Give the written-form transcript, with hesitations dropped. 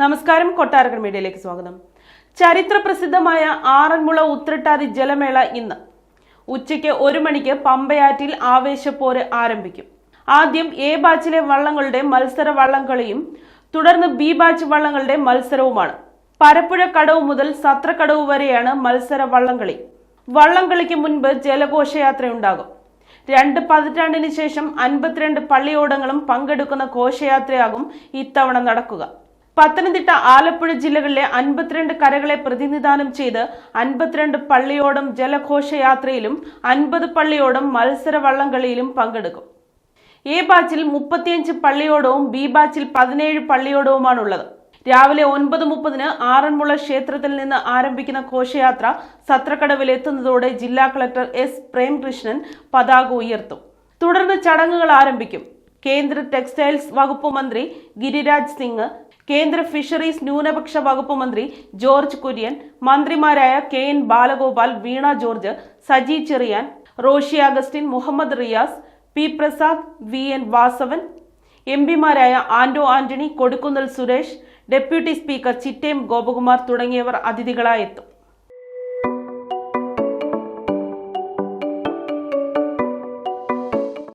നമസ്കാരം, കൊട്ടാരക്കര മീഡിയയിലേക്ക് സ്വാഗതം. ചരിത്ര പ്രസിദ്ധമായ ആറന്മുള ഉത്രട്ടാതി ജലമേള ഇന്ന് ഉച്ചയ്ക്ക് 1 മണിക്ക് പമ്പയാറ്റിൽ ആവേശപ്പോര് ആരംഭിക്കും. ആദ്യം എ ബാച്ചിലെ വള്ളങ്ങളുടെ മത്സര വള്ളംകളിയും തുടർന്ന് ബി ബാച്ച് വള്ളങ്ങളുടെ മത്സരവുമാണ്. പരപ്പുഴ കടവ് മുതൽ സത്രക്കടവ് വരെയാണ് മത്സര വള്ളംകളി. വള്ളംകളിക്ക് മുൻപ് ജലഘോഷയാത്രയുണ്ടാകും. 2 പതിറ്റാണ്ടിന് ശേഷം 52 പള്ളിയോടങ്ങളും പങ്കെടുക്കുന്ന ഘോഷയാത്രയാകും ഇത്തവണ നടക്കുക. പത്തനംതിട്ട, ആലപ്പുഴ ജില്ലകളിലെ 52 കരകളെ പ്രതിനിധാനം ചെയ്ത് 52 പള്ളിയോടം ജലഘോഷയാത്രയിലും 50 പള്ളിയോടം മത്സര വള്ളംകളിയിലും പങ്കെടുക്കും. എ ബാച്ചിൽ 35 പള്ളിയോടവും ബി ബാച്ചിൽ 17 പള്ളിയോടവുമാണുള്ളത്. രാവിലെ 9:30 ആറന്മുള ക്ഷേത്രത്തിൽ നിന്ന് ആരംഭിക്കുന്ന ഘോഷയാത്ര സത്രക്കടവിൽ എത്തുന്നതോടെ ജില്ലാ കളക്ടർ എസ് പ്രേംകൃഷ്ണൻ പതാക ഉയർത്തും. തുടർന്ന് ചടങ്ങുകൾ ആരംഭിക്കും. കേന്ദ്ര ടെക്സ്റ്റൈൽസ് വകുപ്പ് മന്ത്രി ഗിരിരാജ് സിംഗ്, കേന്ദ്ര ഫിഷറീസ് ന്യൂനപക്ഷ വകുപ്പ് മന്ത്രി ജോർജ് കുര്യൻ, മന്ത്രിമാരായ KN Balagopal, Veena George, Saji Cherian, Roshy Augustine, Muhammad Riyas, P Prasad, VN Vasavan, MPമാരായ ആന്റോ ആന്റണി, കൊടിക്കുന്നിൽ സുരേഷ്, ഡെപ്യൂട്ടി സ്പീക്കർ ചിറ്റേം ഗോപകുമാർ തുടങ്ങിയവർ അതിഥികളായെത്തും.